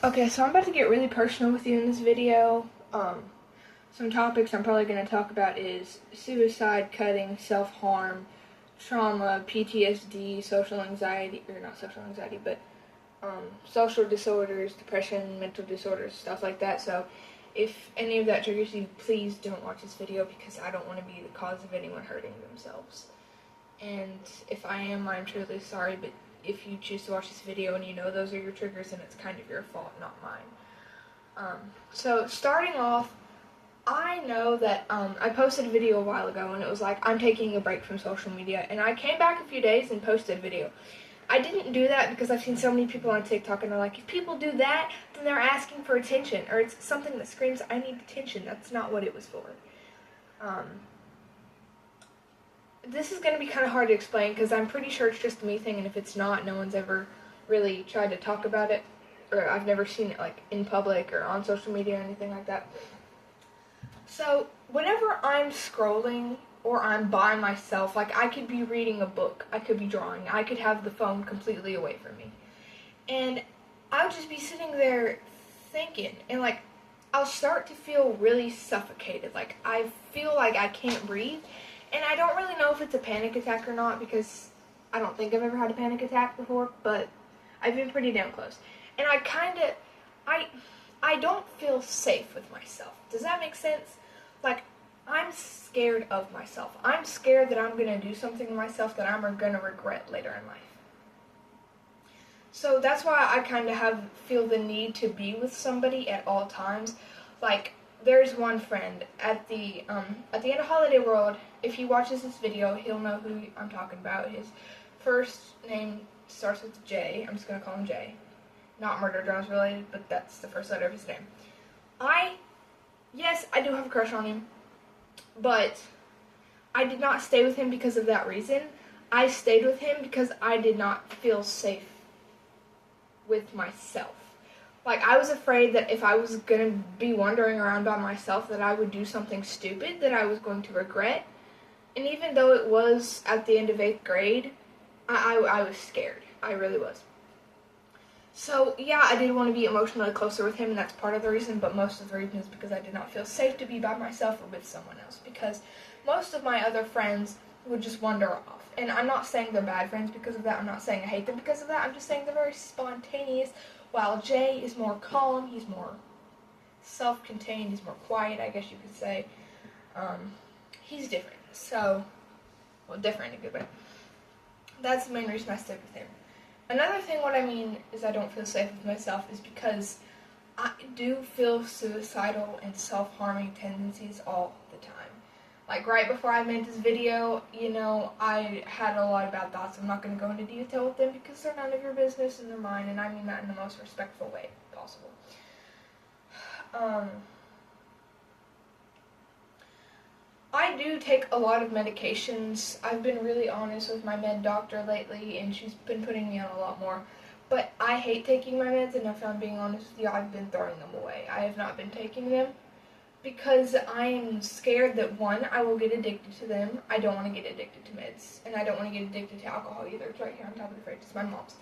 Okay, so I'm about to get really personal with you in this video. Some topics I'm probably going to talk about is suicide, cutting, self-harm, trauma, PTSD, social anxiety, or not social anxiety, but social disorders, depression, mental disorders, stuff like that. So if any of that triggers you, please don't watch this video because I don't want to be the cause of anyone hurting themselves. And if I am, I'm truly sorry, but if you choose to watch this video and you know those are your triggers, then it's kind of your fault, not mine. So starting off, I know that I posted a video a while ago and it was like, I'm taking a break from social media, and I came back a few days and posted a video. I didn't do that because I've seen so many people on TikTok and they're like, if people do that, then they're asking for attention, or it's something that screams, I need attention. That's not what it was for. This is going to be kind of hard to explain because I'm pretty sure it's just a me thing, and if it's not, no one's ever really tried to talk about it, or I've never seen it like in public or on social media or anything like that. So whenever I'm scrolling or I'm by myself, like I could be reading a book, I could be drawing, I could have the phone completely away from me, and I'll just be sitting there thinking, and like I'll start to feel really suffocated, like I feel like I can't breathe. And I don't really know if it's a panic attack or not because I don't think I've ever had a panic attack before, but I've been pretty damn close. And I don't feel safe with myself. Does that make sense? Like, I'm scared of myself. I'm scared that I'm going to do something to myself that I'm going to regret later in life. So that's why I kind of feel the need to be with somebody at all times. Like, there's one friend at the end of Holiday World. If he watches this video, he'll know who I'm talking about. His first name starts with J. I'm just gonna call him J. Not Murder Drones related, but that's the first letter of his name. Yes, I do have a crush on him, but I did not stay with him because of that reason. I stayed with him because I did not feel safe with myself. Like, I was afraid that if I was going to be wandering around by myself that I would do something stupid that I was going to regret. And even though it was at the end of 8th grade, I was scared. I really was. So, yeah, I did want to be emotionally closer with him, and that's part of the reason, but most of the reason is because I did not feel safe to be by myself or with someone else, because most of my other friends would just wander off. And I'm not saying they're bad friends because of that. I'm not saying I hate them because of that. I'm just saying they're very spontaneous. While Jay is more calm, he's more self-contained, he's more quiet, I guess you could say. He's different. So, well, different in a good way. That's the main reason I stayed with him. Another thing, what I mean is I don't feel safe with myself is because I do feel suicidal and self-harming tendencies all the time. Like, right before I made this video, I had a lot of bad thoughts. I'm not going to go into detail with them because they're none of your business and they're mine, and I mean that in the most respectful way possible. I do take a lot of medications. I've been really honest with my med doctor lately, and she's been putting me on a lot more. But I hate taking my meds, and if I'm being honest with you, I've been throwing them away. I have not been taking them because I am scared that, one, I will get addicted to them. I don't want to get addicted to meds, and I don't want to get addicted to alcohol either. It's right here on top of the fridge. It's my mom's.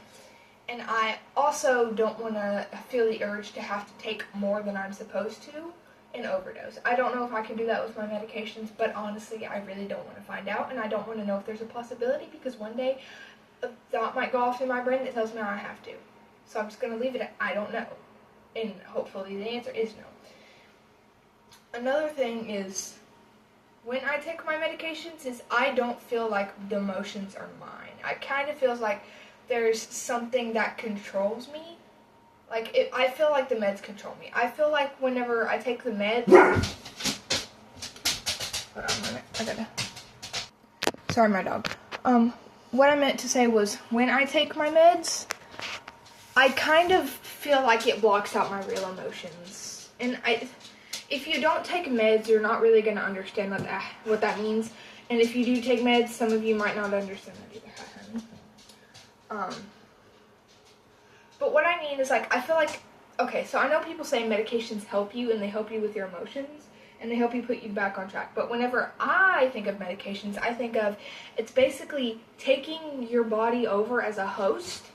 And I also don't want to feel the urge to have to take more than I'm supposed to and overdose. I don't know if I can do that with my medications, but honestly, I really don't want to find out, and I don't want to know if there's a possibility, because one day a thought might go off in my brain that tells me I have to. So I'm just going to leave it at I don't know, and hopefully the answer is no. Another thing is, when I take my medications, is I don't feel like the emotions are mine. I kind of feels like there's something that controls me. Like, I feel like the meds control me. I feel like whenever I take the meds... Hold on a minute. I gotta... Sorry, my dog. What I meant to say was, when I take my meds, I kind of feel like it blocks out my real emotions. And if you don't take meds, you're not really going to understand what that means. And if you do take meds, some of you might not understand that either. But what I mean is, like, I feel like, okay, so I know people say medications help you, and they help you with your emotions, and they help you put you back on track. But whenever I think of medications, I think of, it's basically taking your body over as a host,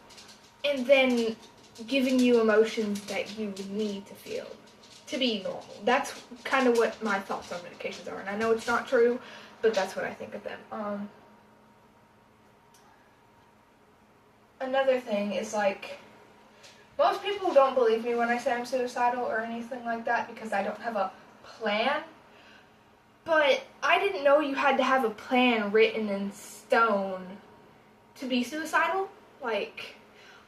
and then giving you emotions that you need to feel to be normal. That's kind of what my thoughts on medications are, and I know it's not true, but that's what I think of them. Another thing is, like, most people don't believe me when I say I'm suicidal or anything like that because I don't have a plan. But I didn't know you had to have a plan written in stone to be suicidal. Like,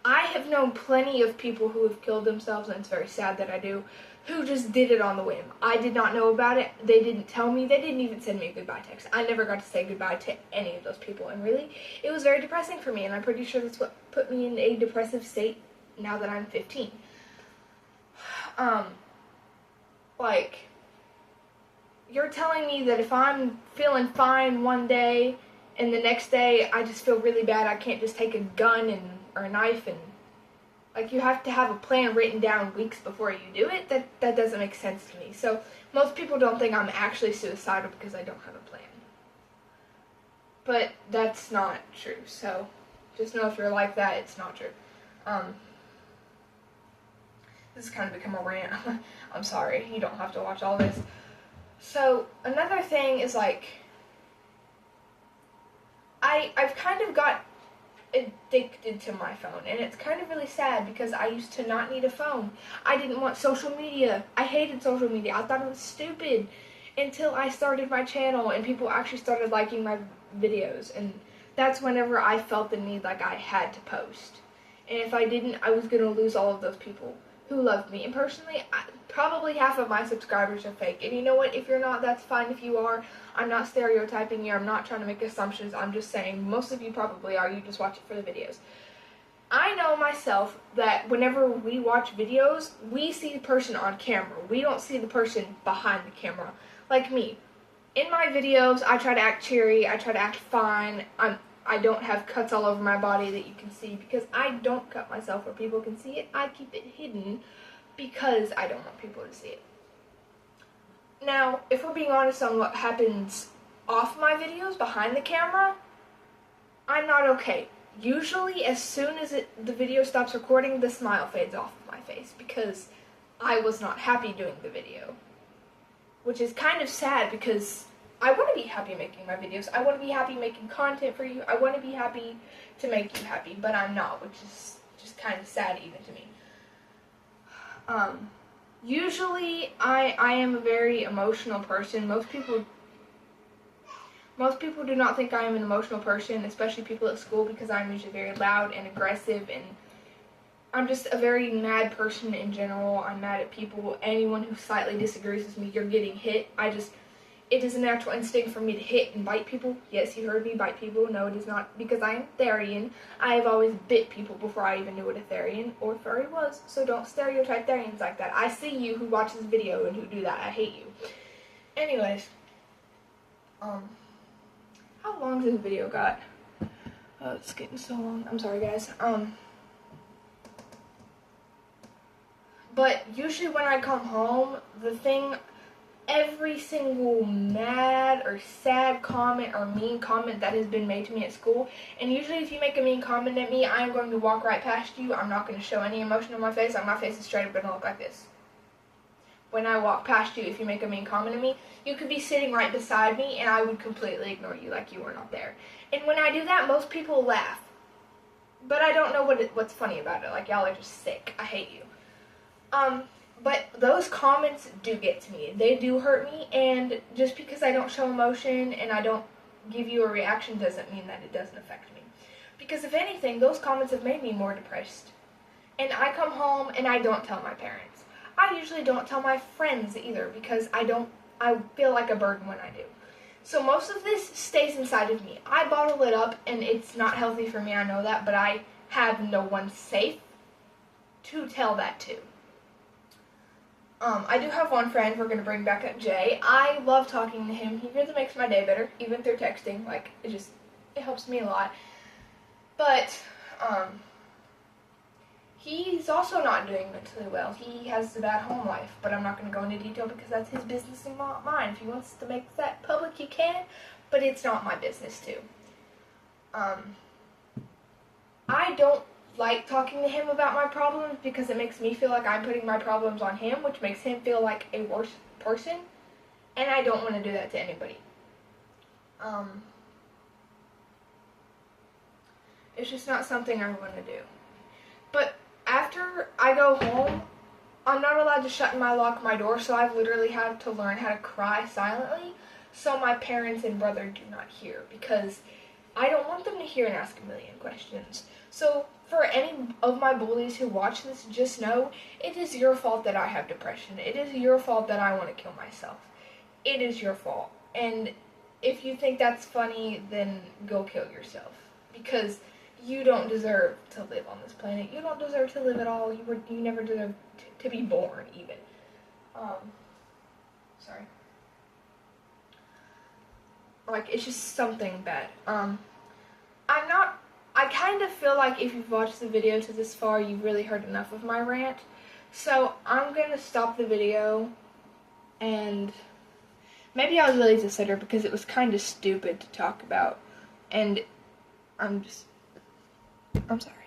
I have known plenty of people who have killed themselves, and it's very sad that I do, who just did it on the whim. I did not know about it. They didn't tell me. They didn't even send me a goodbye text. I never got to say goodbye to any of those people, and really, it was very depressing for me, and I'm pretty sure that's what put me in a depressive state now that I'm 15. Like, you're telling me that if I'm feeling fine one day and the next day I just feel really bad, I can't just take a gun or a knife and, like, you have to have a plan written down weeks before you do it? That doesn't make sense to me. So most people don't think I'm actually suicidal because I don't have a plan. But that's not true. So just know if you're like that, it's not true. This has kind of become a rant. I'm sorry. You don't have to watch all this. So another thing is, like, I've kind of got addicted to my phone, and it's kind of really sad because I used to not need a phone. I didn't want social media. I hated social media. I thought it was stupid until I started my channel and people actually started liking my videos, and that's whenever I felt the need, like, I had to post. And if I didn't, I was going to lose all of those people who loved me. And personally, probably half of my subscribers are fake. And you know what? If you're not, that's fine. If you are, I'm not stereotyping you. I'm not trying to make assumptions. I'm just saying most of you probably are. You just watch it for the videos. I know myself that whenever we watch videos, we see the person on camera. We don't see the person behind the camera. Like me. In my videos, I try to act cheery. I try to act fine. I don't have cuts all over my body that you can see because I don't cut myself where people can see it. I keep it hidden because I don't want people to see it. Now, if we're being honest on what happens off my videos, behind the camera, I'm not okay. Usually, as soon as the video stops recording, the smile fades off of my face because I was not happy doing the video. Which is kind of sad because I want to be happy making my videos. I want to be happy making content for you. I want to be happy to make you happy, but I'm not, which is just kind of sad even to me. Usually I am a very emotional person. Most people do not think I am an emotional person, especially people at school, because I'm usually very loud and aggressive, and I'm just a very mad person in general. I'm mad at people. Anyone who slightly disagrees with me, you're getting hit. It is a natural instinct for me to hit and bite people. Yes, you heard me, bite people. No, it is not because I am Therian. I have always bit people before I even knew what a Therian or furry was. So don't stereotype Therians like that. I see you who watch this video and who do that. I hate you. Anyways, how long has this video got? It's getting so long. I'm sorry, guys. But usually when I come home, every single mad or sad comment or mean comment that has been made to me at school, and usually if you make a mean comment at me, I'm going to walk right past you. I'm not going to show any emotion on my face. My face is straight up going to look like this. When I walk past you, if you make a mean comment at me, you could be sitting right beside me and I would completely ignore you like you were not there. And when I do that, most people laugh. But I don't know what's funny about it. Like, y'all are just sick. I hate you. But those comments do get to me. They do hurt me, and just because I don't show emotion and I don't give you a reaction doesn't mean that it doesn't affect me. Because if anything, those comments have made me more depressed. And I come home and I don't tell my parents. I usually don't tell my friends either because I feel like a burden when I do. So most of this stays inside of me. I bottle it up, and it's not healthy for me, I know that, but I have no one safe to tell that to. I do have one friend we're going to bring back up, Jay. I love talking to him. He really makes my day better, even through texting. Like, it helps me a lot. But, he's also not doing mentally well. He has a bad home life, but I'm not going to go into detail because that's his business and not mine. If he wants to make that public, he can, but it's not my business to. I don't like talking to him about my problems because it makes me feel like I'm putting my problems on him, which makes him feel like a worse person, and I don't want to do that to anybody. It's just not something I want to do. But after I go home, I'm not allowed to shut and lock my door, so I've literally had to learn how to cry silently so my parents and brother do not hear, because I don't want them to hear and ask a million questions. So for any of my bullies who watch this, just know it is your fault that I have depression. It is your fault that I want to kill myself. It is your fault. And if you think that's funny, then go kill yourself, because you don't deserve to live on this planet. You don't deserve to live at all. You never deserve to be born, even. Sorry. Like, it's just something bad. I kind of feel like if you've watched the video to this far, you've really heard enough of my rant. So I'm gonna stop the video, and maybe I'll delete this later because it was kind of stupid to talk about, and I'm sorry.